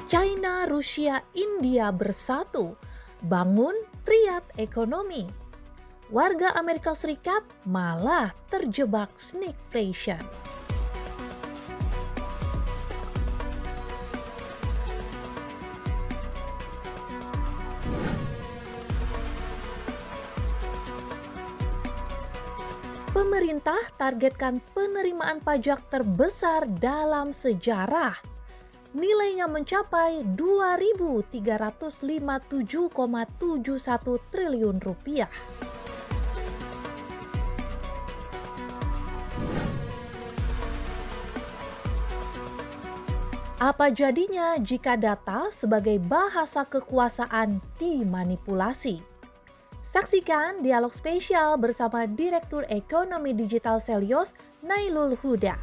China, Rusia, India bersatu, bangun triad ekonomi. Warga Amerika Serikat malah terjebak sneakflation. Pemerintah targetkan penerimaan pajak terbesar dalam sejarah. Nilainya mencapai 2.357,71 triliun rupiah. Apa jadinya jika data sebagai bahasa kekuasaan dimanipulasi? Saksikan dialog spesial bersama Direktur Ekonomi Digital Selyos, Nailul Huda.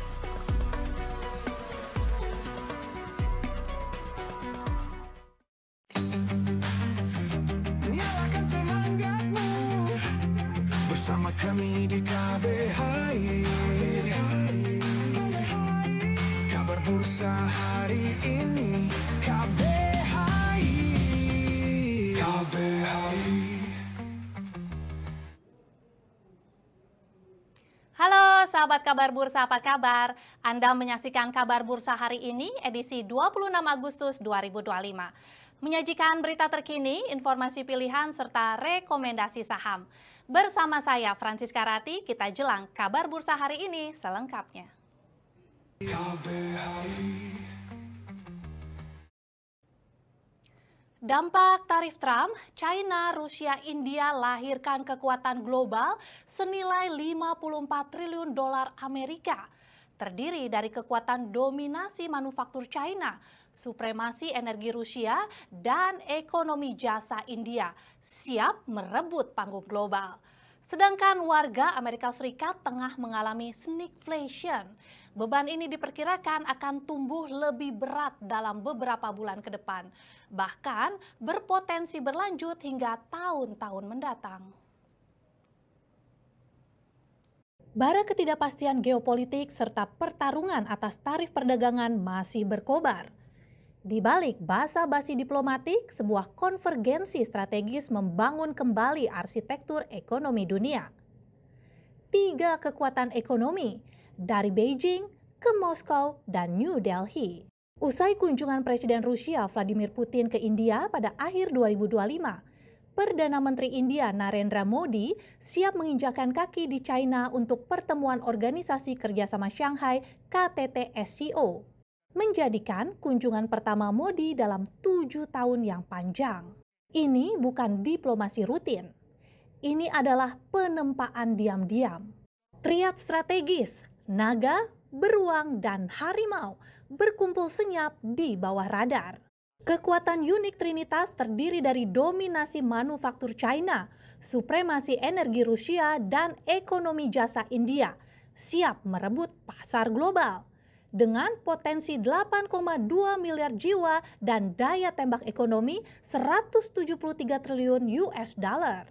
Bersama kami di KBHI, kabar bursa hari ini. KBHI. Halo sahabat kabar bursa, apa kabar? Anda menyaksikan kabar bursa hari ini edisi 26 Agustus 2025. Menyajikan berita terkini, informasi pilihan serta rekomendasi saham. Bersama saya Francisca Rati, kita jelang kabar bursa hari ini selengkapnya. Dampak tarif Trump, China, Rusia, India lahirkan kekuatan global senilai 54 triliun dolar Amerika. Terdiri dari kekuatan dominasi manufaktur China, supremasi energi Rusia, dan ekonomi jasa India siap merebut panggung global. Sedangkan warga Amerika Serikat tengah mengalami sneakflation. Beban ini diperkirakan akan tumbuh lebih berat dalam beberapa bulan ke depan. Bahkan berpotensi berlanjut hingga tahun-tahun mendatang. Bara ketidakpastian geopolitik serta pertarungan atas tarif perdagangan masih berkobar. Di balik basa-basi diplomatik, sebuah konvergensi strategis membangun kembali arsitektur ekonomi dunia. 3 kekuatan ekonomi, dari Beijing ke Moskow dan New Delhi. Usai kunjungan Presiden Rusia Vladimir Putin ke India pada akhir 2025, Perdana Menteri India Narendra Modi siap menginjakan kaki di China untuk pertemuan Organisasi Kerjasama Shanghai KTT-SCO. Menjadikan kunjungan pertama Modi dalam 7 tahun yang panjang. Ini bukan diplomasi rutin. Ini adalah penempaan diam-diam. Triad strategis, naga, beruang, dan harimau berkumpul senyap di bawah radar. Kekuatan unik Trinitas terdiri dari dominasi manufaktur China, supremasi energi Rusia, dan ekonomi jasa India siap merebut pasar global. Dengan potensi 8,2 miliar jiwa dan daya tembak ekonomi 173 triliun US dollar.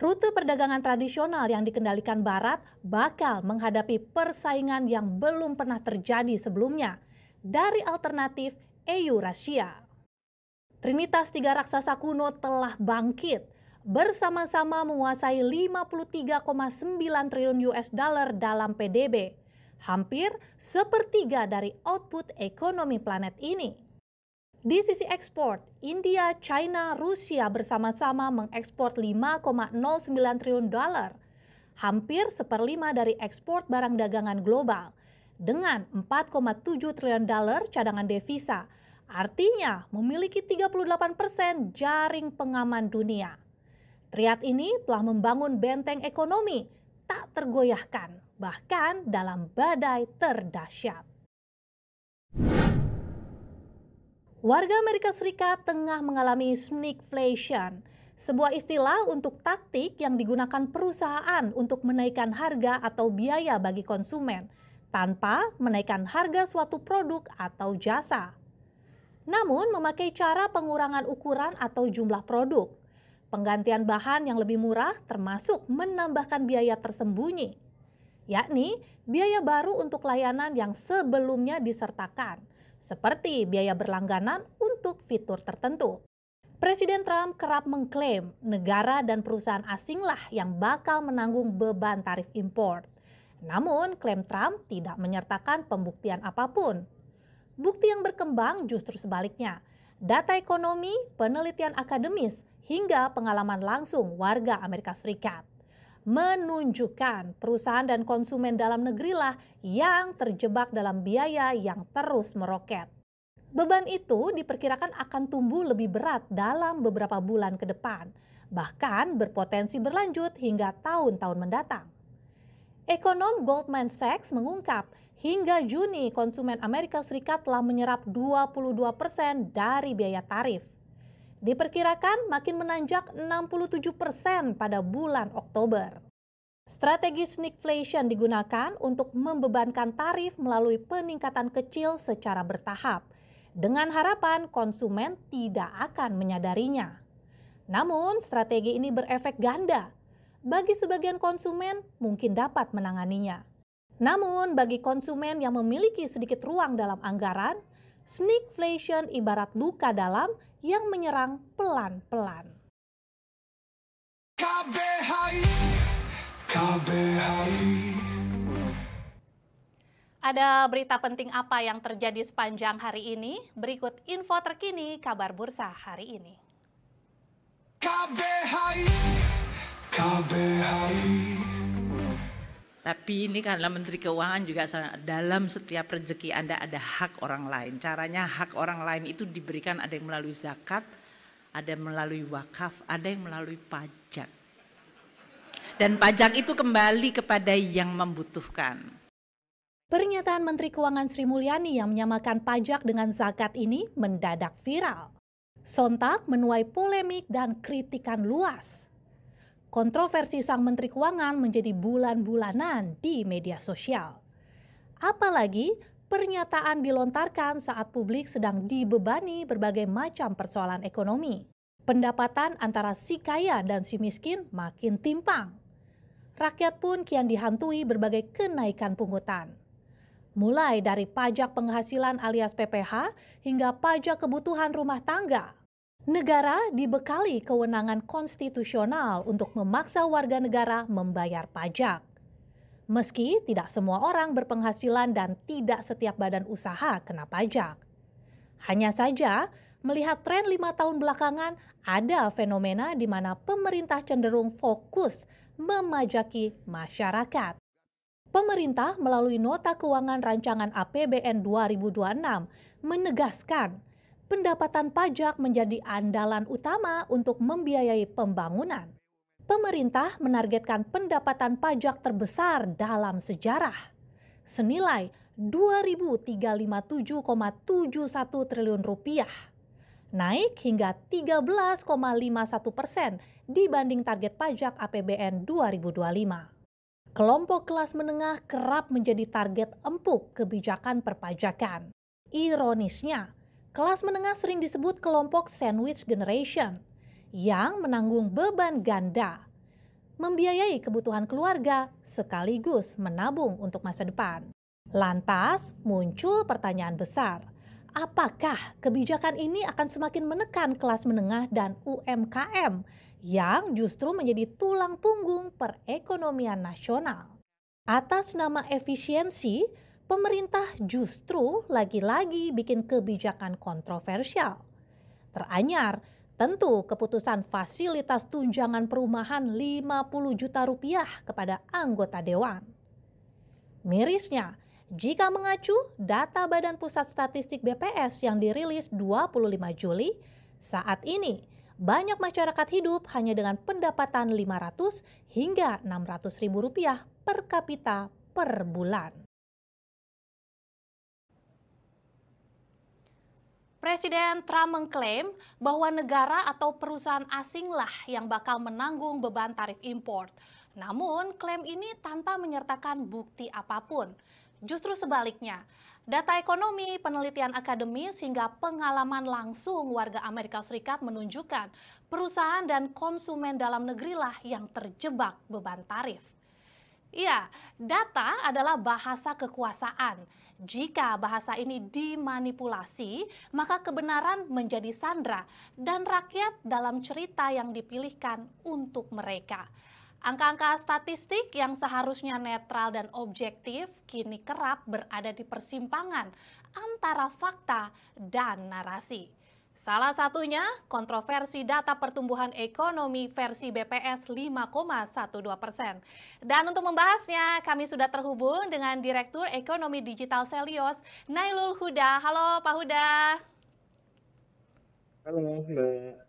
Rute perdagangan tradisional yang dikendalikan Barat bakal menghadapi persaingan yang belum pernah terjadi sebelumnya dari alternatif Eurasia. Trinitas 3 raksasa kuno telah bangkit, bersama-sama menguasai 53,9 triliun US dollar dalam PDB. Hampir sepertiga dari output ekonomi planet ini. Di sisi ekspor, India, China, Rusia bersama-sama mengekspor 5,09 triliun dolar, hampir 1/5 dari ekspor barang dagangan global, dengan 4,7 triliun dolar cadangan devisa, artinya memiliki 38% jaring pengaman dunia. Triad ini telah membangun benteng ekonomi tak tergoyahkan, bahkan dalam badai terdahsyat. Warga Amerika Serikat tengah mengalami sneakflation, sebuah istilah untuk taktik yang digunakan perusahaan untuk menaikkan harga atau biaya bagi konsumen, tanpa menaikkan harga suatu produk atau jasa. Namun memakai cara pengurangan ukuran atau jumlah produk, penggantian bahan yang lebih murah termasuk menambahkan biaya tersembunyi, yakni biaya baru untuk layanan yang sebelumnya disertakan, seperti biaya berlangganan untuk fitur tertentu. Presiden Trump kerap mengklaim negara dan perusahaan asinglah yang bakal menanggung beban tarif impor. Namun, klaim Trump tidak menyertakan pembuktian apapun. Bukti yang berkembang justru sebaliknya. Data ekonomi, penelitian akademis, hingga pengalaman langsung warga Amerika Serikat menunjukkan perusahaan dan konsumen dalam negerilah yang terjebak dalam biaya yang terus meroket. Beban itu diperkirakan akan tumbuh lebih berat dalam beberapa bulan ke depan, bahkan berpotensi berlanjut hingga tahun-tahun mendatang. Ekonom Goldman Sachs mengungkap, hingga Juni konsumen Amerika Serikat telah menyerap 22% dari biaya tarif. Diperkirakan makin menanjak 67% pada bulan Oktober. Strategi sneakflation digunakan untuk membebankan tarif melalui peningkatan kecil secara bertahap, dengan harapan konsumen tidak akan menyadarinya. Namun, strategi ini berefek ganda. Bagi sebagian konsumen, mungkin dapat menanganinya. Namun, bagi konsumen yang memiliki sedikit ruang dalam anggaran, sneakflation ibarat luka dalam yang menyerang pelan-pelan. Ada berita penting apa yang terjadi sepanjang hari ini? Berikut info terkini kabar bursa hari ini. Tapi ini karena Menteri Keuangan juga dalam setiap rezeki Anda ada hak orang lain. Caranya hak orang lain itu diberikan, ada yang melalui zakat, ada yang melalui wakaf, ada yang melalui pajak. Dan pajak itu kembali kepada yang membutuhkan. Pernyataan Menteri Keuangan Sri Mulyani yang menyamakan pajak dengan zakat ini mendadak viral. Sontak menuai polemik dan kritikan luas. Kontroversi sang Menteri Keuangan menjadi bulan-bulanan di media sosial. Apalagi pernyataan dilontarkan saat publik sedang dibebani berbagai macam persoalan ekonomi. Pendapatan antara si kaya dan si miskin makin timpang. Rakyat pun kian dihantui berbagai kenaikan pungutan. Mulai dari pajak penghasilan alias PPH hingga pajak kebutuhan rumah tangga. Negara dibekali kewenangan konstitusional untuk memaksa warga negara membayar pajak. Meski tidak semua orang berpenghasilan dan tidak setiap badan usaha kena pajak. Hanya saja, melihat tren 5 tahun belakangan, ada fenomena di mana pemerintah cenderung fokus memajaki masyarakat. Pemerintah melalui Nota Keuangan Rancangan APBN 2026 menegaskan pendapatan pajak menjadi andalan utama untuk membiayai pembangunan. Pemerintah menargetkan pendapatan pajak terbesar dalam sejarah, senilai Rp2.357,71 triliun, naik hingga 13,51% dibanding target pajak APBN 2025. Kelompok kelas menengah kerap menjadi target empuk kebijakan perpajakan. Ironisnya, kelas menengah sering disebut kelompok sandwich generation yang menanggung beban ganda, membiayai kebutuhan keluarga sekaligus menabung untuk masa depan. Lantas muncul pertanyaan besar, apakah kebijakan ini akan semakin menekan kelas menengah dan UMKM yang justru menjadi tulang punggung perekonomian nasional? Atas nama efisiensi, pemerintah justru lagi-lagi bikin kebijakan kontroversial. Teranyar, tentu keputusan fasilitas tunjangan perumahan 50 juta rupiah kepada anggota dewan. Mirisnya, jika mengacu data Badan Pusat Statistik BPS yang dirilis 25 Juli, saat ini banyak masyarakat hidup hanya dengan pendapatan 500 hingga 600 ribu rupiah per kapita per bulan. Presiden Trump mengklaim bahwa negara atau perusahaan asinglah yang bakal menanggung beban tarif impor. Namun, klaim ini tanpa menyertakan bukti apapun. Justru sebaliknya, data ekonomi, penelitian akademis, hingga pengalaman langsung warga Amerika Serikat menunjukkan perusahaan dan konsumen dalam negerilah yang terjebak beban tarif. Iya, data adalah bahasa kekuasaan. Jika bahasa ini dimanipulasi, maka kebenaran menjadi sandra dan rakyat dalam cerita yang dipilihkan untuk mereka. Angka-angka statistik yang seharusnya netral dan objektif kini kerap berada di persimpangan antara fakta dan narasi. Salah satunya kontroversi data pertumbuhan ekonomi versi BPS 5,12%. Dan untuk membahasnya, kami sudah terhubung dengan Direktur Ekonomi Digital Selios, Nailul Huda. Halo Pak Huda. Halo Mbak,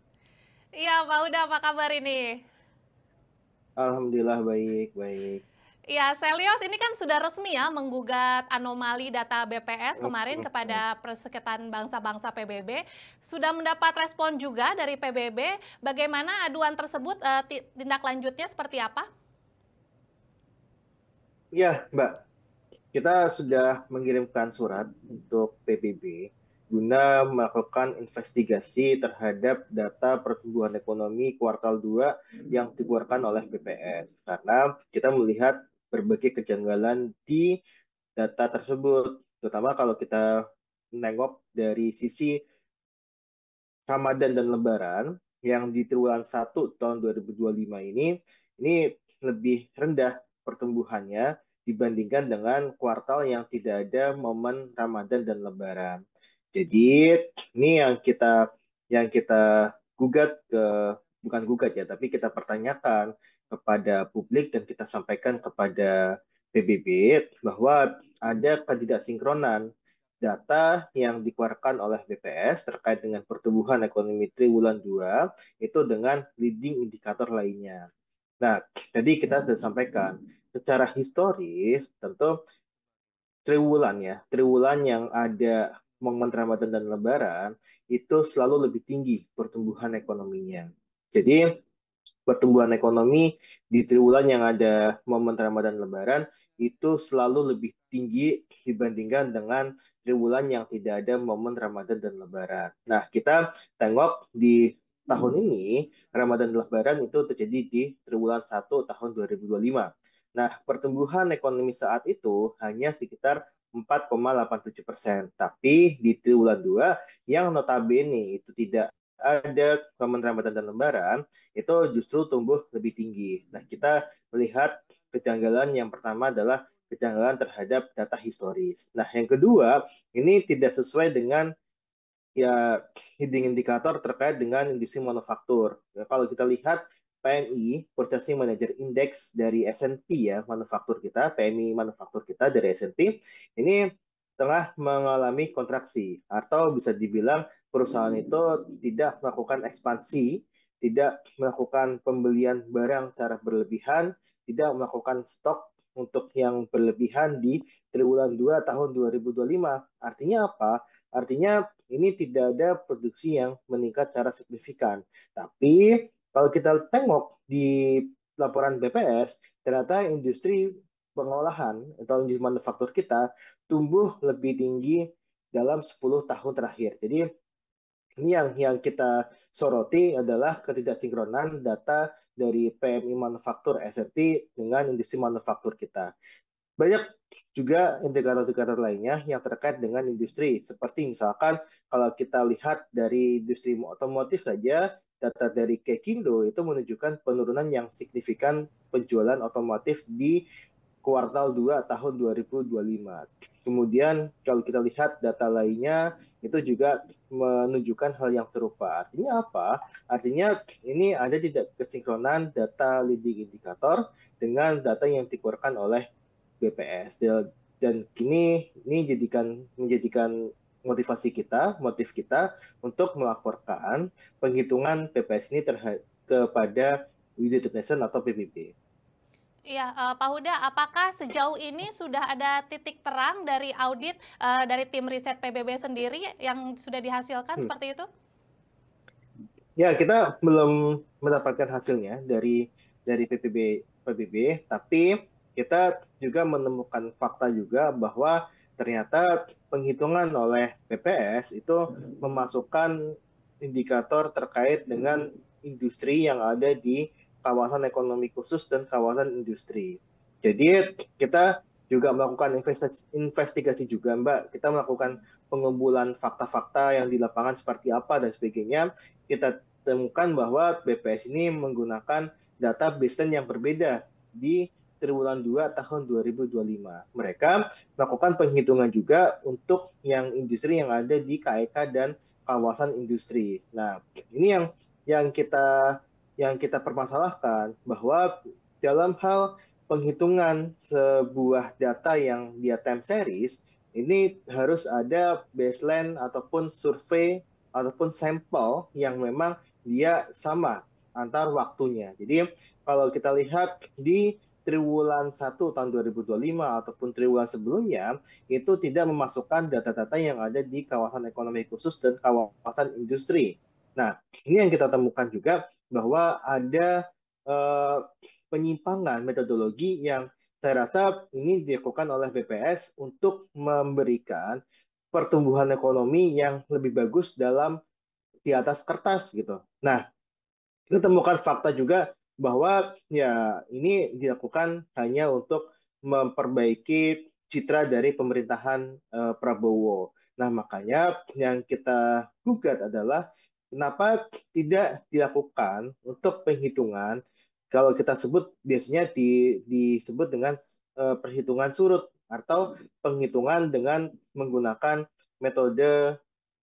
Iya Pak Huda, apa kabar ini? Alhamdulillah baik. Ya, Selios ini kan sudah resmi ya menggugat anomali data BPS kemarin kepada Persekutuan Bangsa-Bangsa PBB. Sudah mendapat respon juga dari PBB. Bagaimana aduan tersebut, tindak lanjutnya seperti apa? Ya Mbak, kita sudah mengirimkan surat untuk PBB guna melakukan investigasi terhadap data pertumbuhan ekonomi kuartal 2 yang dikeluarkan oleh BPS. Karena kita melihat berbagai kejanggalan di data tersebut, terutama kalau kita menengok dari sisi Ramadan dan Lebaran yang di triwulan 1 tahun 2025 ini lebih rendah pertumbuhannya dibandingkan dengan kuartal yang tidak ada momen Ramadan dan Lebaran. Jadi ini yang kita gugat ke bukan gugat ya, tapi kita pertanyakan kepada publik dan kita sampaikan kepada PBB bahwa ada ketidaksinkronan data yang dikeluarkan oleh BPS terkait dengan pertumbuhan ekonomi triwulan 2 itu dengan leading indikator lainnya. Nah, tadi kita sudah sampaikan secara historis tentu triwulan yang ada momen Ramadan dan Lebaran itu selalu lebih tinggi pertumbuhan ekonominya. Jadi pertumbuhan ekonomi di triwulan yang ada momen Ramadan Lebaran itu selalu lebih tinggi dibandingkan dengan triwulan yang tidak ada momen Ramadan dan Lebaran. Nah, kita tengok di tahun ini Ramadan dan Lebaran itu terjadi di triwulan 1 tahun 2025. Nah, pertumbuhan ekonomi saat itu hanya sekitar 4,87%. Tapi di triwulan 2 yang notabene itu tidak ada momen Ramadan dan Lebaran, itu justru tumbuh lebih tinggi. Nah, kita melihat kejanggalan yang pertama adalah kejanggalan terhadap data historis. Nah, yang kedua, ini tidak sesuai dengan ya leading indikator terkait dengan industri manufaktur. Ya, kalau kita lihat PMI, Purchasing Manager Index dari S&P ya, manufaktur kita, PMI manufaktur kita dari S&P, ini tengah mengalami kontraksi atau bisa dibilang perusahaan itu tidak melakukan ekspansi, tidak melakukan pembelian barang secara berlebihan, tidak melakukan stok untuk yang berlebihan di triwulan 2 tahun 2025. Artinya apa? Artinya ini tidak ada produksi yang meningkat secara signifikan. Tapi kalau kita tengok di laporan BPS, ternyata industri pengolahan atau industri manufaktur kita tumbuh lebih tinggi dalam 10 tahun terakhir. Jadi ini yang kita soroti adalah ketidaksinkronan data dari PMI manufaktur S&P dengan industri manufaktur kita. Banyak juga indikator-indikator lainnya yang terkait dengan industri, seperti misalkan kalau kita lihat dari industri otomotif saja, data dari Kekindo itu menunjukkan penurunan yang signifikan penjualan otomotif di kuartal 2 tahun 2025. Kemudian kalau kita lihat data lainnya, itu juga menunjukkan hal yang serupa. Artinya apa? Artinya ini ada tidak kesinkronan data leading indikator dengan data yang dikeluarkan oleh BPS. Dan kini ini menjadikan motif kita untuk melaporkan penghitungan PPS ini kepada Wizard Nation atau PBB. Iya, Pak Huda, apakah sejauh ini sudah ada titik terang dari audit dari tim riset PBB sendiri yang sudah dihasilkan seperti itu? Ya, kita belum mendapatkan hasilnya dari PBB, tapi kita juga menemukan fakta juga bahwa ternyata penghitungan oleh BPS itu memasukkan indikator terkait dengan industri yang ada di kawasan ekonomi khusus dan kawasan industri. Jadi kita juga melakukan investigasi juga, Mbak. Kita melakukan pengumpulan fakta-fakta yang di lapangan seperti apa dan sebagainya. Kita temukan bahwa BPS ini menggunakan data baseline yang berbeda di triwulan 2 tahun 2025. Mereka melakukan penghitungan juga untuk yang industri yang ada di KEK dan kawasan industri. Nah, ini yang kita permasalahkan bahwa dalam hal penghitungan sebuah data yang dia time series, ini harus ada baseline ataupun survei ataupun sampel yang memang dia sama antar waktunya. Jadi kalau kita lihat di triwulan 1 tahun 2025 ataupun triwulan sebelumnya, itu tidak memasukkan data-data yang ada di kawasan ekonomi khusus dan kawasan industri. Nah, ini yang kita temukan juga bahwa ada penyimpangan metodologi yang saya rasa ini dilakukan oleh BPS untuk memberikan pertumbuhan ekonomi yang lebih bagus di atas kertas gitu. Nah, kita temukan fakta juga bahwa ya ini dilakukan hanya untuk memperbaiki citra dari pemerintahan Prabowo. Nah, makanya yang kita gugat adalah kenapa tidak dilakukan untuk penghitungan, kalau kita sebut biasanya disebut dengan perhitungan surut atau penghitungan dengan menggunakan metode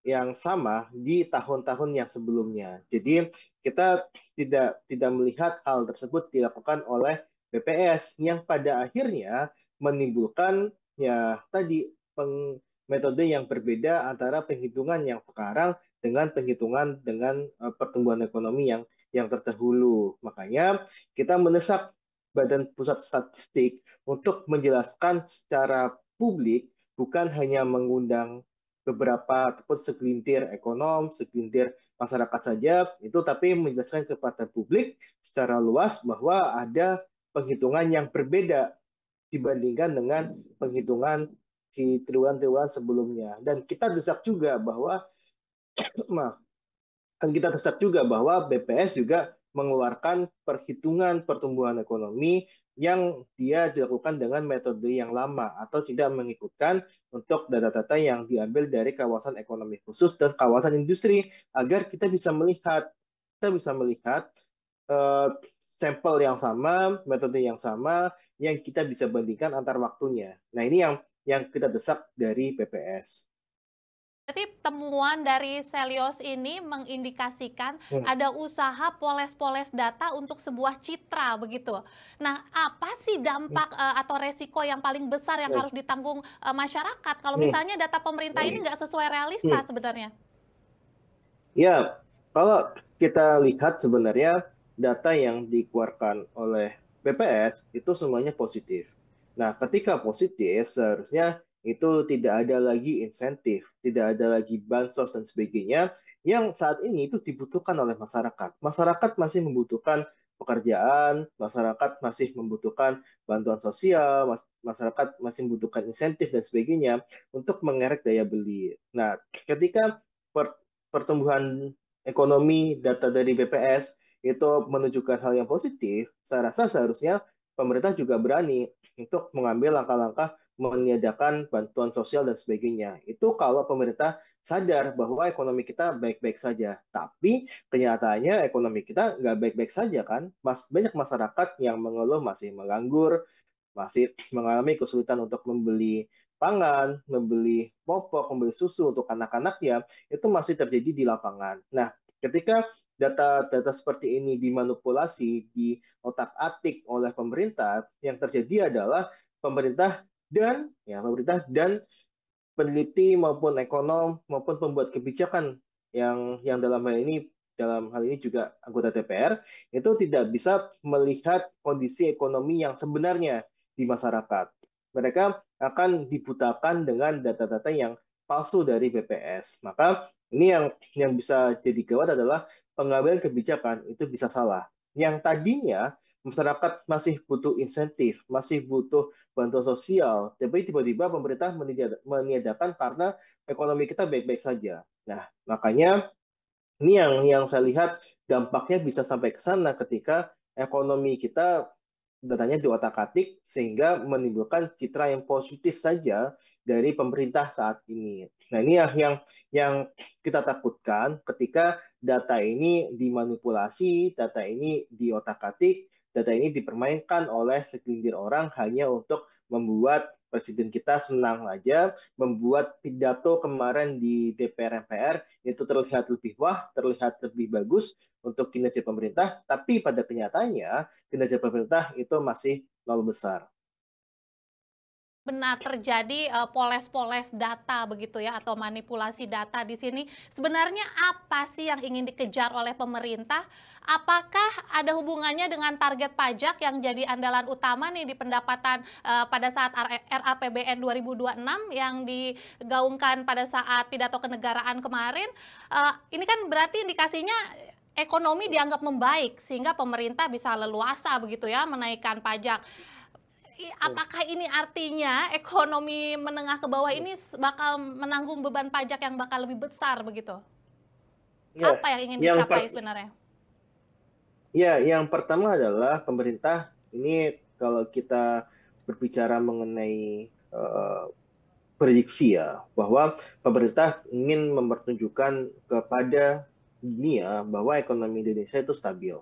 yang sama di tahun-tahun yang sebelumnya. Jadi kita tidak melihat hal tersebut dilakukan oleh BPS yang pada akhirnya menimbulkan ya tadi metode yang berbeda antara penghitungan yang sekarang dengan penghitungan dengan pertumbuhan ekonomi yang terdahulu. Makanya kita mendesak Badan Pusat Statistik untuk menjelaskan secara publik, bukan hanya mengundang beberapa ataupun segelintir ekonom, segelintir masyarakat saja, itu tapi menjelaskan kepada publik secara luas bahwa ada penghitungan yang berbeda dibandingkan dengan penghitungan di triwulan-triwulan sebelumnya. Dan kita desak juga bahwa maaf, dan kita desak juga bahwa BPS juga mengeluarkan perhitungan pertumbuhan ekonomi yang dia dilakukan dengan metode yang lama atau tidak mengikutkan untuk data-data yang diambil dari kawasan ekonomi khusus dan kawasan industri agar kita bisa melihat uh, sampel yang sama, metode yang sama yang kita bisa bandingkan antar waktunya. Nah, ini yang kita desak dari BPS. Berarti temuan dari Selyos ini mengindikasikan ada usaha poles-poles data untuk sebuah citra begitu. Nah, apa sih dampak atau resiko yang paling besar yang harus ditanggung masyarakat kalau misalnya data pemerintah ini nggak sesuai realita sebenarnya? Ya, kalau kita lihat sebenarnya data yang dikeluarkan oleh BPS itu semuanya positif. Nah, ketika positif seharusnya itu tidak ada lagi insentif, tidak ada lagi bansos dan sebagainya yang saat ini itu dibutuhkan oleh masyarakat. Masyarakat masih membutuhkan pekerjaan, masyarakat masih membutuhkan bantuan sosial, masyarakat masih membutuhkan insentif dan sebagainya untuk mengerek daya beli. Nah, ketika pertumbuhan ekonomi data dari BPS itu menunjukkan hal yang positif, saya rasa seharusnya pemerintah juga berani untuk mengambil langkah-langkah meniadakan bantuan sosial dan sebagainya. Itu kalau pemerintah sadar bahwa ekonomi kita baik-baik saja. Tapi kenyataannya ekonomi kita nggak baik-baik saja kan. Banyak masyarakat yang mengeluh masih menganggur, masih mengalami kesulitan untuk membeli pangan, membeli popok, membeli susu untuk anak-anaknya, itu masih terjadi di lapangan. Nah, ketika data-data seperti ini dimanipulasi, di otak-atik oleh pemerintah, yang terjadi adalah pemerintah dan peneliti maupun ekonom maupun pembuat kebijakan yang dalam hal ini juga anggota DPR itu tidak bisa melihat kondisi ekonomi yang sebenarnya di masyarakat. Mereka akan dibutakan dengan data-data yang palsu dari BPS. Maka ini yang bisa jadi gawat adalah pengambilan kebijakan itu bisa salah. Yang tadinya masyarakat masih butuh insentif, masih butuh bantuan sosial, tapi tiba-tiba pemerintah meniadakan karena ekonomi kita baik-baik saja. Nah, makanya ini yang saya lihat dampaknya bisa sampai ke sana ketika ekonomi kita datanya diotak-atik sehingga menimbulkan citra yang positif saja dari pemerintah saat ini. Nah, ini yang kita takutkan ketika data ini dimanipulasi, data ini diotak-atik, data ini dipermainkan oleh segelintir orang hanya untuk membuat presiden kita senang aja, membuat pidato kemarin di DPR MPR itu terlihat lebih wah, terlihat lebih bagus untuk kinerja pemerintah, tapi pada kenyataannya kinerja pemerintah itu masih nol besar. Benar terjadi poles-poles data begitu ya, atau manipulasi data di sini. Sebenarnya apa sih yang ingin dikejar oleh pemerintah? Apakah ada hubungannya dengan target pajak yang jadi andalan utama nih di pendapatan pada saat RAPBN 2026 yang digaungkan pada saat pidato kenegaraan kemarin? Ini kan berarti indikasinya ekonomi dianggap membaik sehingga pemerintah bisa leluasa begitu ya menaikkan pajak. Apakah ini artinya ekonomi menengah ke bawah ini bakal menanggung beban pajak yang bakal lebih besar begitu? Ya, Apa yang ingin yang dicapai sebenarnya? yang pertama adalah pemerintah ini kalau kita berbicara mengenai prediksi ya, bahwa pemerintah ingin mempertunjukkan kepada dunia bahwa ekonomi Indonesia itu stabil.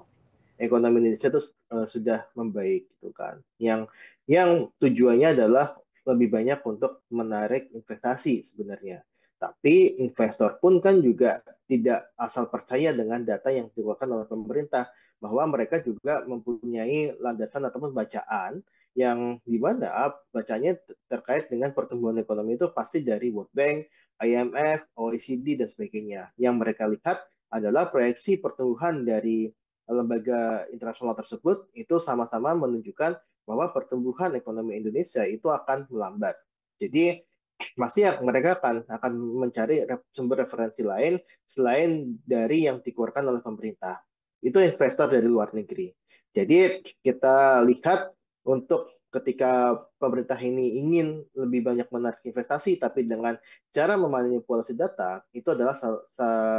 Ekonomi Indonesia itu sudah membaik gitu kan. Yang tujuannya adalah lebih banyak untuk menarik investasi sebenarnya. Tapi investor pun kan juga tidak asal percaya dengan data yang dikeluarkan oleh pemerintah, bahwa mereka juga mempunyai landasan ataupun bacaan yang dimana bacanya terkait dengan pertumbuhan ekonomi itu pasti dari World Bank, IMF, OECD, dan sebagainya. Yang mereka lihat adalah proyeksi pertumbuhan dari lembaga internasional tersebut itu sama-sama menunjukkan bahwa pertumbuhan ekonomi Indonesia itu akan melambat. Jadi pasti mereka akan mencari sumber referensi lain selain dari yang dikeluarkan oleh pemerintah. Itu investor dari luar negeri. Jadi kita lihat untuk ketika pemerintah ini ingin lebih banyak menarik investasi, tapi dengan cara memanipulasi data, itu adalah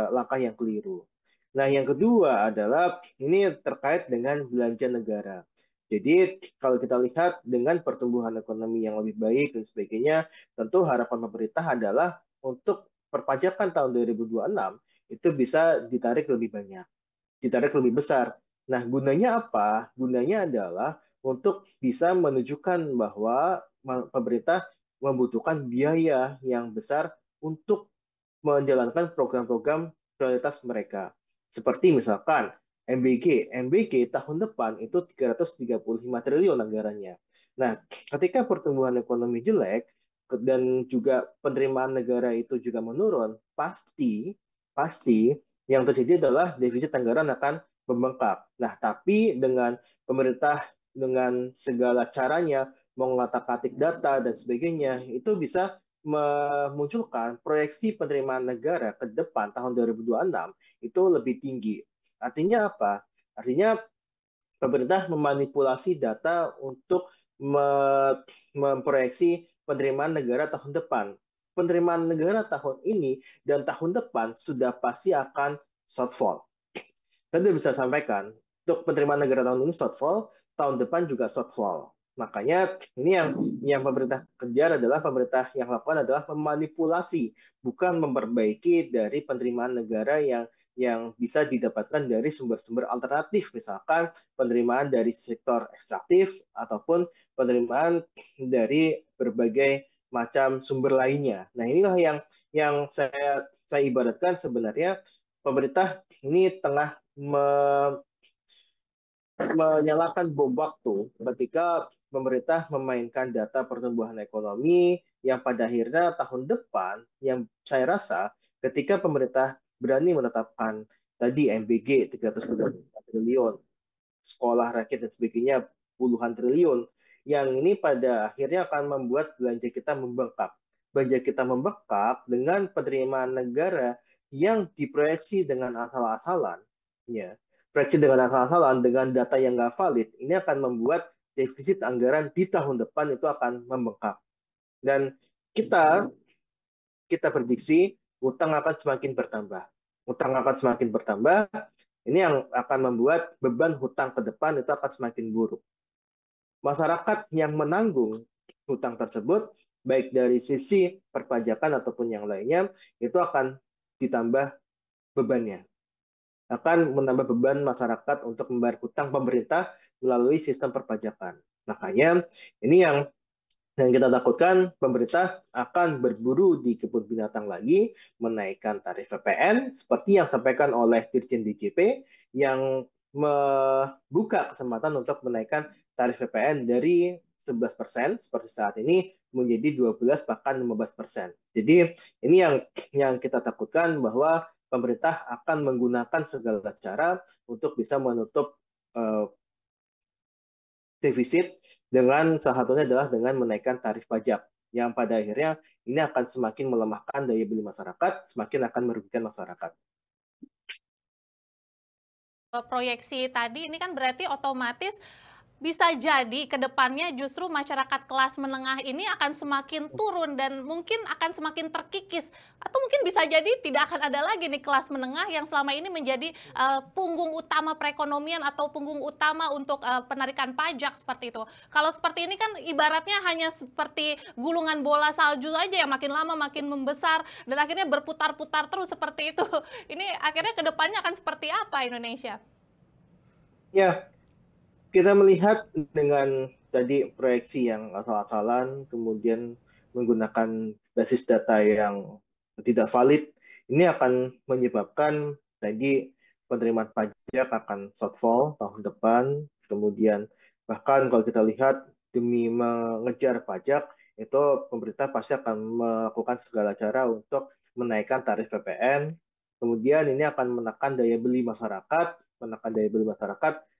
langkah yang keliru. Nah, yang kedua adalah ini terkait dengan belanja negara. Jadi, kalau kita lihat dengan pertumbuhan ekonomi yang lebih baik dan sebagainya, tentu harapan pemerintah adalah untuk perpajakan tahun 2026 itu bisa ditarik lebih banyak, ditarik lebih besar. Nah, gunanya apa? Gunanya adalah untuk bisa menunjukkan bahwa pemerintah membutuhkan biaya yang besar untuk menjalankan program-program prioritas mereka. Seperti misalkan MBG tahun depan itu 335 triliun anggarannya. Nah, ketika pertumbuhan ekonomi jelek dan juga penerimaan negara itu juga menurun, pasti yang terjadi adalah defisit anggaran akan membengkak. Nah, tapi dengan pemerintah dengan segala caranya mengotak-atik data dan sebagainya, itu bisa memunculkan proyeksi penerimaan negara ke depan tahun 2026 itu lebih tinggi. Artinya apa? Artinya pemerintah memanipulasi data untuk memproyeksi penerimaan negara tahun depan. Penerimaan negara tahun ini dan tahun depan sudah pasti akan shortfall. Tadi bisa sampaikan, untuk penerimaan negara tahun ini shortfall, tahun depan juga shortfall. Makanya ini yang pemerintah kejar adalah pemerintah yang lakukan adalah memanipulasi, bukan memperbaiki dari penerimaan negara yang bisa didapatkan dari sumber-sumber alternatif, misalkan penerimaan dari sektor ekstraktif ataupun penerimaan dari berbagai macam sumber lainnya. Nah, inilah yang saya ibaratkan sebenarnya pemerintah ini tengah menyalakan bom waktu ketika pemerintah memainkan data pertumbuhan ekonomi yang pada akhirnya tahun depan yang saya rasa ketika pemerintah berani menetapkan tadi MBG 335 triliun, sekolah rakyat dan sebagainya puluhan triliun, yang ini pada akhirnya akan membuat belanja kita membengkak. Belanja kita membengkak dengan penerimaan negara yang diproyeksi dengan asal-asalan, ya. Proyeksi dengan asal-asalan dengan data yang nggak valid, ini akan membuat defisit anggaran di tahun depan itu akan membengkak. Dan kita kita prediksi utang akan semakin bertambah. Utang akan semakin bertambah, ini yang akan membuat beban hutang ke depan itu akan semakin buruk. masyarakat yang menanggung hutang tersebut, baik dari sisi perpajakan ataupun yang lainnya, itu akan ditambah bebannya. Akan menambah beban masyarakat untuk membayar hutang pemerintah melalui sistem perpajakan. Makanya ini yang kita takutkan, pemerintah akan berburu di kebun binatang lagi, menaikkan tarif PPN, seperti yang disampaikan oleh Dirjen DJP, yang membuka kesempatan untuk menaikkan tarif PPN dari 11% seperti saat ini menjadi 12 bahkan 15%. Jadi ini yang kita takutkan, bahwa pemerintah akan menggunakan segala cara untuk bisa menutup defisit, dengan salah satunya adalah dengan menaikkan tarif pajak, yang pada akhirnya ini akan semakin melemahkan daya beli masyarakat, semakin akan merugikan masyarakat. Proyeksi tadi ini kan berarti otomatis bisa jadi ke depannya justru masyarakat kelas menengah ini akan semakin turun dan mungkin akan semakin terkikis, atau mungkin bisa jadi tidak akan ada lagi nih kelas menengah yang selama ini menjadi punggung utama perekonomian atau punggung utama untuk penarikan pajak seperti itu. Kalau seperti ini kan ibaratnya hanya seperti gulungan bola salju aja yang makin lama makin membesar dan akhirnya berputar-putar terus seperti itu. Ini akhirnya ke depannya akan seperti apa Indonesia? Ya, kita melihat dengan tadi proyeksi yang asal-asalan, kemudian menggunakan basis data yang tidak valid, ini akan menyebabkan tadi penerimaan pajak akan shortfall tahun depan. Kemudian bahkan kalau kita lihat, demi mengejar pajak, itu pemerintah pasti akan melakukan segala cara untuk menaikkan tarif PPN. Kemudian ini akan menekan daya beli masyarakat.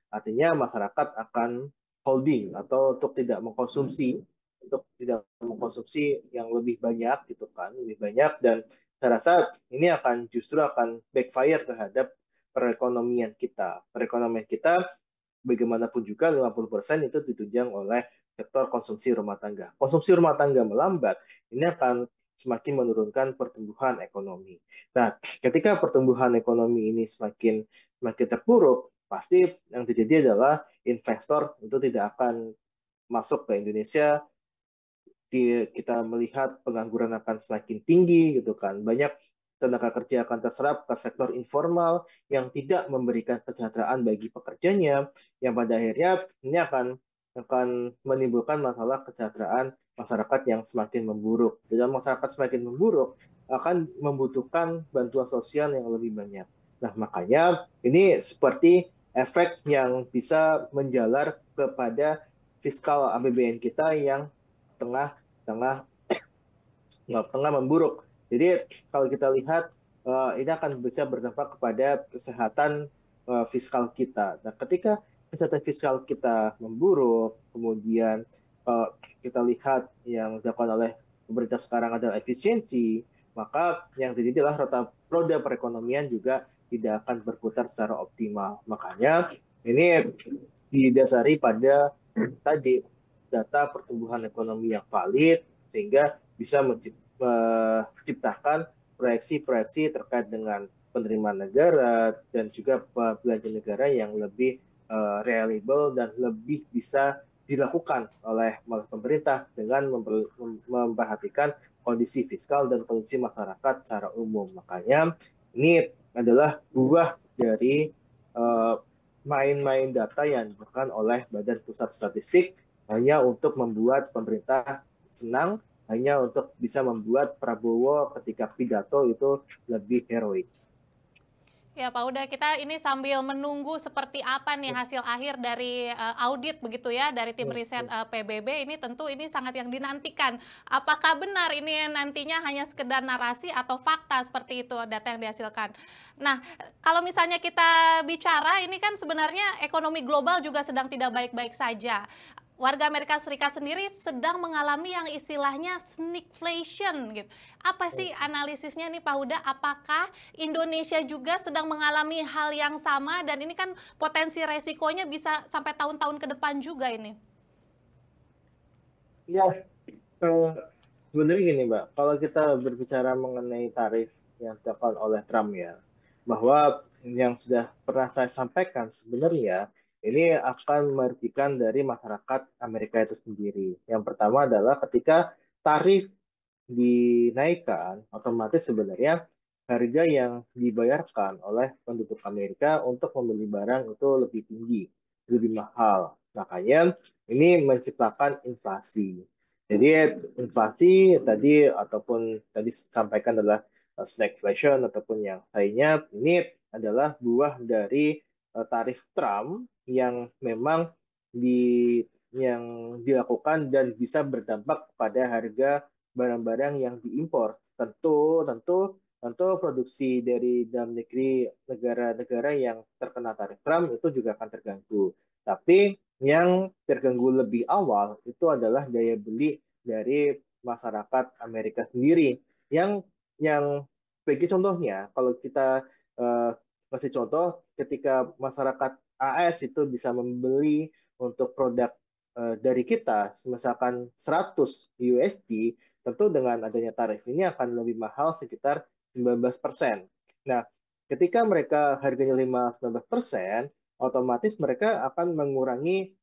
Artinya masyarakat akan holding atau untuk tidak mengkonsumsi yang lebih banyak gitu kan, lebih banyak, dan saya rasa ini justru akan backfire terhadap perekonomian kita. Perekonomian kita bagaimanapun juga 50% itu ditunjang oleh sektor konsumsi rumah tangga. Konsumsi rumah tangga melambat, ini akan semakin menurunkan pertumbuhan ekonomi. Nah, ketika pertumbuhan ekonomi ini semakin terpuruk, pasti yang terjadi adalah investor itu tidak akan masuk ke Indonesia. Kita melihat pengangguran akan semakin tinggi gitu kan. Banyak tenaga kerja akan terserap ke sektor informal yang tidak memberikan kesejahteraan bagi pekerjanya, yang pada akhirnya ini akan menimbulkan masalah kesejahteraan masyarakat yang semakin memburuk. Dan masyarakat semakin memburuk akan membutuhkan bantuan sosial yang lebih banyak. Nah, makanya ini seperti efek yang bisa menjalar kepada fiskal APBN kita yang tengah memburuk. Jadi kalau kita lihat, ini akan bisa berdampak kepada kesehatan fiskal kita. Nah, ketika kesehatan fiskal kita memburuk, kemudian kita lihat yang dilakukan oleh pemerintah sekarang adalah efisiensi, maka yang terjadi adalah roda perekonomian juga tidak akan berputar secara optimal. Makanya ini didasari pada tadi data pertumbuhan ekonomi yang valid, sehingga bisa menciptakan proyeksi-proyeksi terkait dengan penerimaan negara dan juga belanja negara yang lebih reliable dan lebih bisa dilakukan oleh pemerintah dengan memperhatikan kondisi fiskal dan kondisi masyarakat secara umum. Makanya ini adalah buah dari main-main data yang dilakukan oleh Badan Pusat Statistik, hanya untuk membuat pemerintah senang, hanya untuk bisa membuat Prabowo ketika pidato itu lebih heroik. Ya Pak Huda, kita ini sambil menunggu seperti apa nih hasil akhir dari audit begitu ya, dari tim riset PBB, ini tentu ini sangat yang dinantikan. Apakah benar ini nantinya hanya sekedar narasi atau fakta seperti itu data yang dihasilkan. Nah, kalau misalnya kita bicara, ini kan sebenarnya ekonomi global juga sedang tidak baik-baik saja. Warga Amerika Serikat sendiri sedang mengalami yang istilahnya sneakflation gitu. Apa sih analisisnya nih Pak Huda? Apakah Indonesia juga sedang mengalami hal yang sama dan ini kan potensi resikonya bisa sampai tahun-tahun ke depan juga ini? Ya, sebenarnya gini Mbak, kalau kita berbicara mengenai tarif yang dilakukan oleh Trump ya, bahwa yang sudah pernah saya sampaikan sebenarnya ini akan merugikan dari masyarakat Amerika itu sendiri. Yang pertama adalah ketika tarif dinaikkan, otomatis sebenarnya harga yang dibayarkan oleh penduduk Amerika untuk membeli barang itu lebih tinggi, lebih mahal. Makanya ini menciptakan inflasi. Jadi inflasi tadi ataupun tadi disampaikan adalah stagflation ataupun yang lainnya, ini adalah buah dari tarif Trump yang memang di yang dilakukan dan bisa berdampak pada harga barang-barang yang diimpor. Tentu, tentu, tentu produksi dari dalam negeri negara-negara yang terkena tarif Trump itu juga akan terganggu. Tapi yang terganggu lebih awal itu adalah daya beli dari masyarakat Amerika sendiri. Yang bagi contohnya, kalau kita uh, kasih contoh, ketika masyarakat AS itu bisa membeli untuk produk dari kita, misalkan 100 USD, tentu dengan adanya tarif ini akan lebih mahal sekitar 19%. Nah, ketika mereka harganya 19%, otomatis mereka akan mengurangi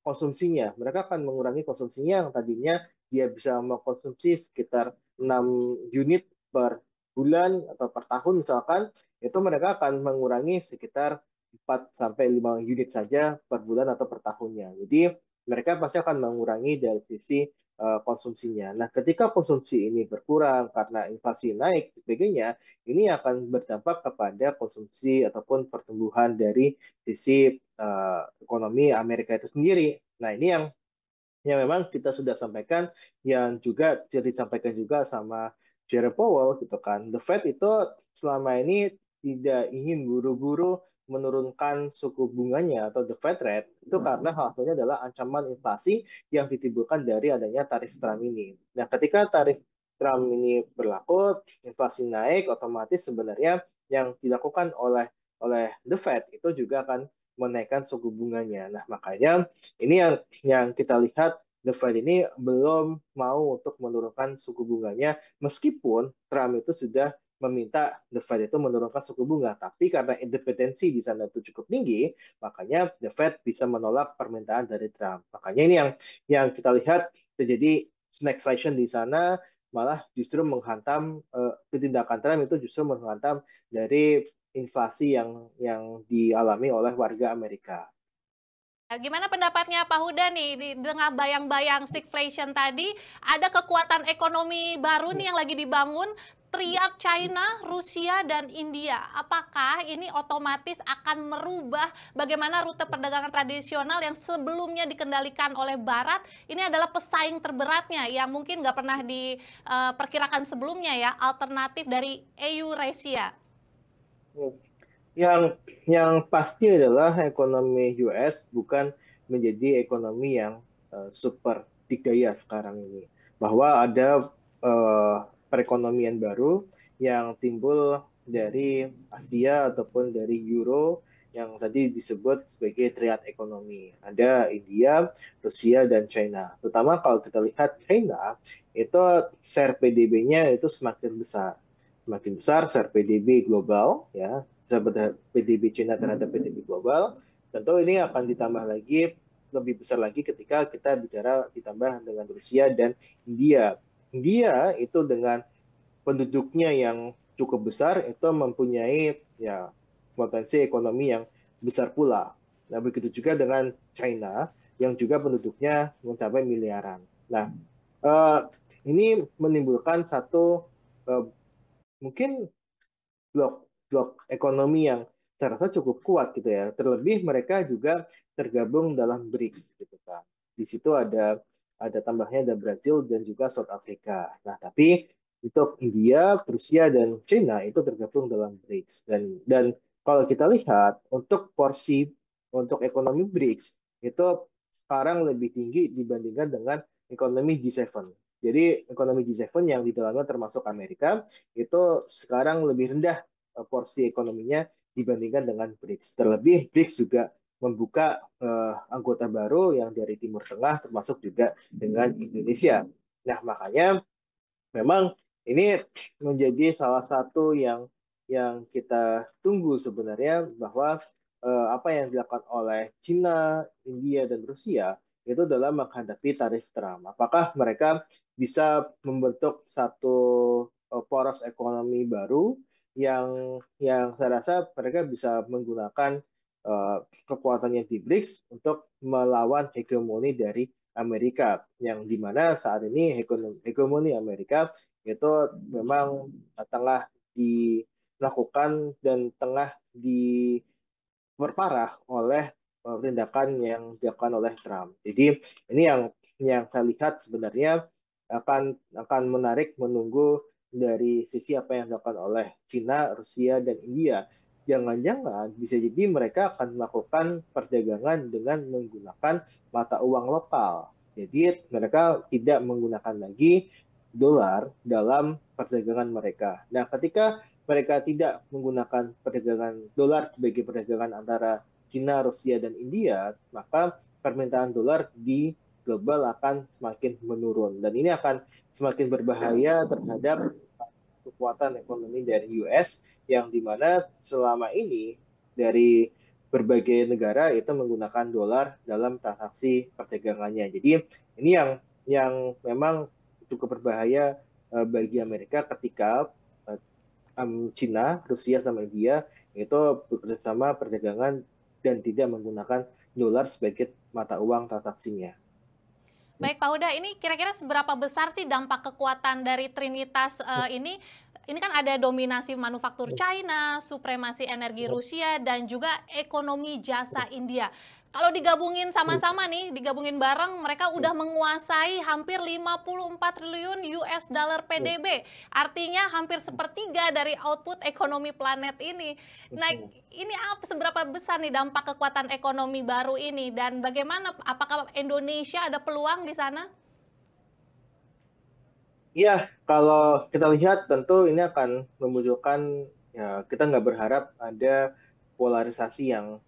konsumsinya. Mereka akan mengurangi konsumsinya yang tadinya dia bisa mengkonsumsi sekitar 6 unit per bulan atau per tahun misalkan, itu mereka akan mengurangi sekitar 4 sampai 5 unit saja per bulan atau per tahunnya. Jadi mereka pasti akan mengurangi dari sisi konsumsinya. Nah, ketika konsumsi ini berkurang karena inflasi naik, sebagainya, ini akan berdampak kepada konsumsi ataupun pertumbuhan dari sisi ekonomi Amerika itu sendiri. Nah, ini yang memang kita sudah sampaikan, yang juga jadi disampaikan juga sama Jerome Powell gitu kan. The Fed itu selama ini tidak ingin buru-buru menurunkan suku bunganya atau the Fed rate itu karena salah satunya adalah ancaman inflasi yang ditimbulkan dari adanya tarif Trump ini. Nah, ketika tarif Trump ini berlaku, inflasi naik, otomatis sebenarnya yang dilakukan oleh oleh the Fed itu juga akan menaikkan suku bunganya. Nah, makanya ini yang kita lihat, The Fed ini belum mau untuk menurunkan suku bunganya, meskipun Trump itu sudah meminta The Fed itu menurunkan suku bunga. Tapi karena independensi di sana itu cukup tinggi, makanya The Fed bisa menolak permintaan dari Trump. Makanya ini yang kita lihat terjadi stagflation di sana, malah justru menghantam tindakan Trump itu justru menghantam dari inflasi yang dialami oleh warga Amerika. Gimana pendapatnya Pak Huda nih di tengah bayang-bayang stagflation tadi, ada kekuatan ekonomi baru nih yang lagi dibangun, triad China, Rusia, dan India. Apakah ini otomatis akan merubah bagaimana rute perdagangan tradisional yang sebelumnya dikendalikan oleh Barat, ini adalah pesaing terberatnya yang mungkin nggak pernah diperkirakan sebelumnya ya, alternatif dari Eurasia. Yang pasti adalah ekonomi US bukan menjadi ekonomi yang super dikdaya sekarang ini. Bahwa ada perekonomian baru yang timbul dari Asia ataupun dari Euro yang tadi disebut sebagai triad ekonomi. Ada India, Rusia, dan China. Terutama kalau kita lihat China, itu share PDB-nya itu semakin besar. Semakin besar share PDB global, ya, PDB China terhadap PDB global, tentu ini akan ditambah lagi, lebih besar lagi ketika kita bicara ditambah dengan Rusia dan India. India itu dengan penduduknya yang cukup besar itu mempunyai ya potensi ekonomi yang besar pula. Nah, begitu juga dengan China yang juga penduduknya mencapai miliaran. Nah, ini menimbulkan satu mungkin blok ekonomi yang saya rasa cukup kuat gitu ya. Terlebih mereka juga tergabung dalam BRICS gitu kan. Di situ ada tambahnya ada Brazil dan juga South Africa. Nah, tapi untuk India, Rusia dan China itu tergabung dalam BRICS dan kalau kita lihat untuk porsi untuk ekonomi BRICS itu sekarang lebih tinggi dibandingkan dengan ekonomi G7. Jadi ekonomi G7 yang di dalamnya termasuk Amerika itu sekarang lebih rendah porsi ekonominya dibandingkan dengan BRICS. Terlebih BRICS juga membuka anggota baru yang dari Timur Tengah termasuk juga dengan Indonesia. Nah, makanya memang ini menjadi salah satu yang kita tunggu sebenarnya bahwa apa yang dilakukan oleh Cina, India, dan Rusia itu dalam menghadapi tarif Trump. Apakah mereka bisa membentuk satu poros ekonomi baru yang saya rasa mereka bisa menggunakan kekuatannya di BRICS untuk melawan hegemoni dari Amerika, yang dimana saat ini hegemoni Amerika itu memang tengah dilakukan dan tengah diperparah oleh tindakan yang dilakukan oleh Trump. Jadi ini yang saya lihat sebenarnya akan menarik menunggu dari sisi apa yang dilakukan oleh Cina, Rusia, dan India. Jangan-jangan bisa jadi mereka akan melakukan perdagangan dengan menggunakan mata uang lokal. Jadi mereka tidak menggunakan lagi dolar dalam perdagangan mereka. Nah, ketika mereka tidak menggunakan perdagangan dolar sebagai perdagangan antara Cina, Rusia, dan India, maka permintaan dolar di global akan semakin menurun. Dan ini akan semakin berbahaya terhadap kekuatan ekonomi dari US, yang dimana selama ini dari berbagai negara itu menggunakan dolar dalam transaksi perdagangannya. Jadi ini yang memang cukup berbahaya bagi Amerika ketika Cina, Rusia, sama India itu bekerjasama perdagangan dan tidak menggunakan dolar sebagai mata uang transaksinya. Baik Pak Huda, ini kira-kira seberapa besar sih dampak kekuatan dari Trinitas ini? Ini kan ada dominasi manufaktur China, supremasi energi Rusia, dan juga ekonomi jasa India. Kalau digabungin sama-sama nih, digabungin bareng, mereka udah menguasai hampir 54 triliun US dollar PDB. Artinya hampir sepertiga dari output ekonomi planet ini. Nah, ini seberapa besar nih dampak kekuatan ekonomi baru ini, dan bagaimana, apakah Indonesia ada peluang di sana? Iya, kalau kita lihat tentu ini akan memunculkan, ya kita nggak berharap ada polarisasi yang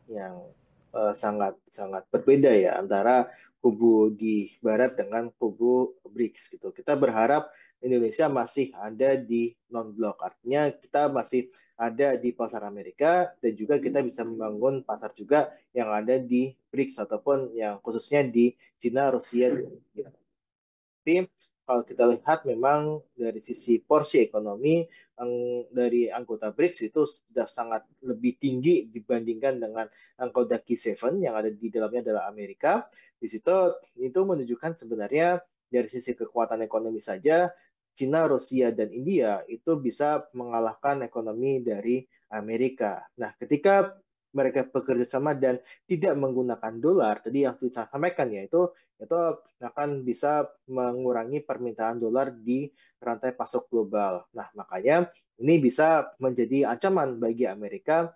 sangat sangat berbeda ya antara kubu di Barat dengan kubu BRICS gitu. Kita berharap Indonesia masih ada di non-blok, artinya kita masih ada di pasar Amerika, dan juga kita bisa membangun pasar juga yang ada di BRICS ataupun yang khususnya di Cina, Rusia, dan India. Tapi kalau kita lihat memang dari sisi porsi ekonomi dari anggota BRICS itu sudah sangat lebih tinggi dibandingkan dengan anggota G7 yang ada di dalamnya adalah Amerika. Di situ itu menunjukkan sebenarnya dari sisi kekuatan ekonomi saja Cina, Rusia, dan India itu bisa mengalahkan ekonomi dari Amerika. Nah, ketika mereka bekerja sama dan tidak menggunakan dolar, tadi yang saya sampaikan ya, itu akan bisa mengurangi permintaan dolar di rantai pasok global. Nah, makanya ini bisa menjadi ancaman bagi Amerika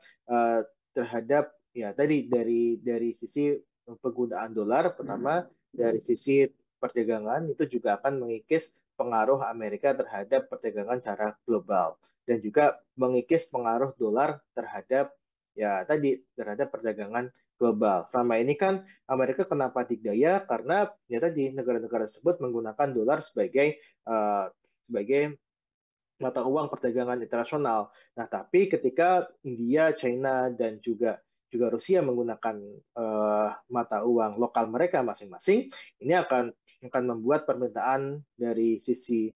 terhadap ya tadi dari sisi penggunaan dolar, pertama dari sisi perdagangan itu juga akan mengikis pengaruh Amerika terhadap perdagangan secara global, dan juga mengikis pengaruh dolar terhadap ya tadi terhadap perdagangan global. Selama ini kan Amerika kenapa dikdaya? Karena ya tadi negara-negara tersebut menggunakan dolar sebagai mata uang perdagangan internasional. Nah, tapi ketika India, China, dan juga Rusia menggunakan mata uang lokal mereka masing-masing, ini akan membuat permintaan dari sisi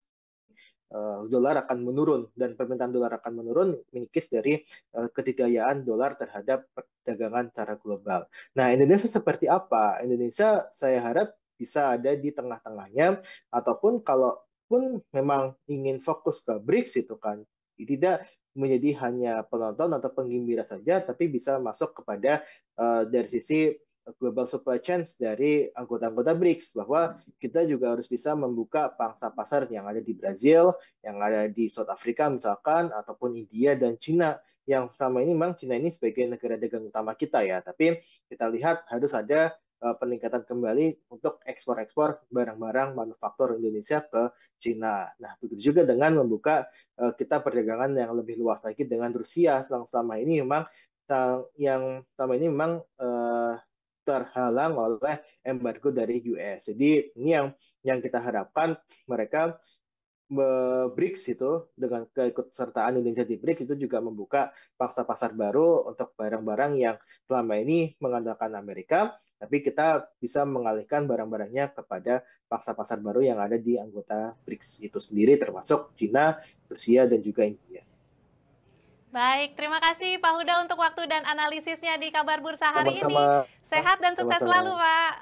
dolar akan menurun, dan permintaan dolar akan menurun mengikis dari kedikdayaan dolar terhadap perdagangan secara global. Nah, Indonesia seperti apa? Indonesia saya harap bisa ada di tengah-tengahnya, ataupun kalaupun memang ingin fokus ke BRICS itu kan tidak menjadi hanya penonton atau penggembira saja, tapi bisa masuk kepada dari sisi global supply chains dari anggota-anggota BRICS, bahwa kita juga harus bisa membuka pangsa pasar yang ada di Brazil, yang ada di South Africa misalkan, ataupun India dan Cina, yang selama ini memang Cina ini sebagai negara dagang utama kita ya, tapi kita lihat harus ada peningkatan kembali untuk ekspor-ekspor barang-barang manufaktur Indonesia ke Cina. Nah, begitu juga dengan membuka kita perdagangan yang lebih luas lagi dengan Rusia, yang selama ini memang terhalang oleh embargo dari US. Jadi ini yang kita harapkan mereka BRICS itu dengan keikutsertaan Indonesia di BRICS itu juga membuka fakta pasar baru untuk barang-barang yang selama ini mengandalkan Amerika, tapi kita bisa mengalihkan barang-barangnya kepada fakta pasar baru yang ada di anggota BRICS itu sendiri, termasuk China, Rusia, dan juga India. Baik, terima kasih Pak Huda untuk waktu dan analisisnya di Kabar Bursa hari ini. Sama-sama. Sehat dan sukses Sama-sama. selalu, Pak.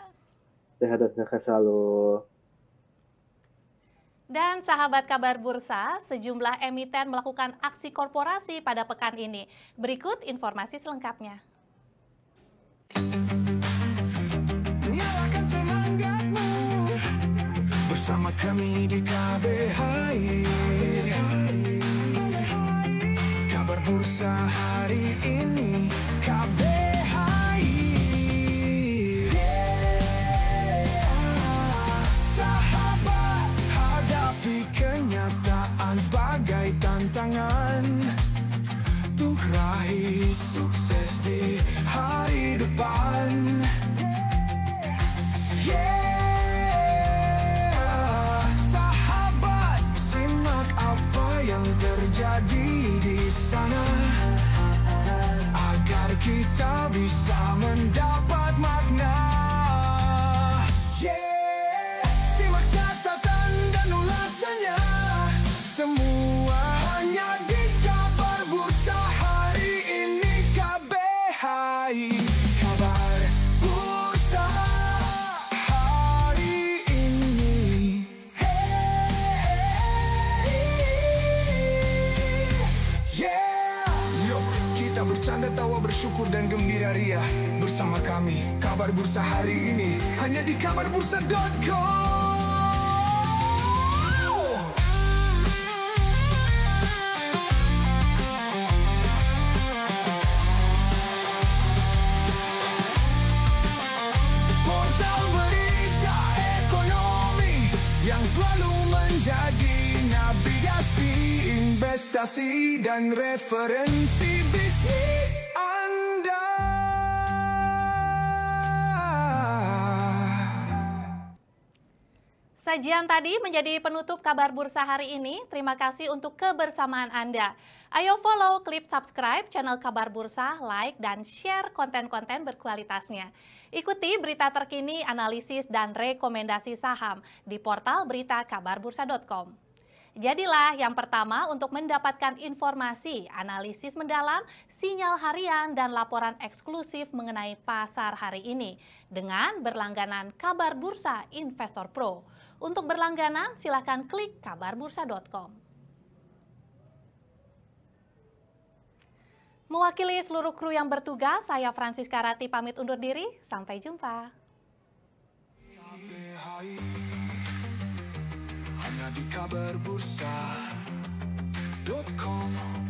Sehat dan sukses selalu. Dan sahabat Kabar Bursa, sejumlah emiten melakukan aksi korporasi pada pekan ini. Berikut informasi selengkapnya. Nyalakan semangatmu bersama kami di KBHI. Kabar Bursa hari ini KBHI. Sahabat, hadapi kenyataan sebagai tantangan untuk raih sukses di hari depan. Sahabat, simak apa yang terjadi di sana agar kita bisa mendapat makna. Simak catatan dan ulasannya, semua hanya di Kabar Bursa hari ini KBHI. Kabar Bursa hari ini. Yuk kita bercanda, tawa, bersyukur dan gembira ria bersama kami. Kabar Bursa hari ini hanya di kabarbursa.com. Portal berita ekonomi yang selalu menjadi navigasi, investasi dan referensi bisnis Anda. Sajian tadi menjadi penutup Kabar Bursa hari ini. Terima kasih untuk kebersamaan Anda. Ayo follow, klik subscribe channel Kabar Bursa, like, dan share konten-konten berkualitasnya. Ikuti berita terkini, analisis, dan rekomendasi saham di portal berita kabarbursa.com. Jadilah yang pertama untuk mendapatkan informasi, analisis mendalam, sinyal harian, dan laporan eksklusif mengenai pasar hari ini dengan berlangganan Kabar Bursa Investor Pro. Untuk berlangganan, silakan klik kabarbursa.com. Mewakili seluruh kru yang bertugas, saya Francisca Rati pamit undur diri. Sampai jumpa. KBHI hanya di kabarbursa.com.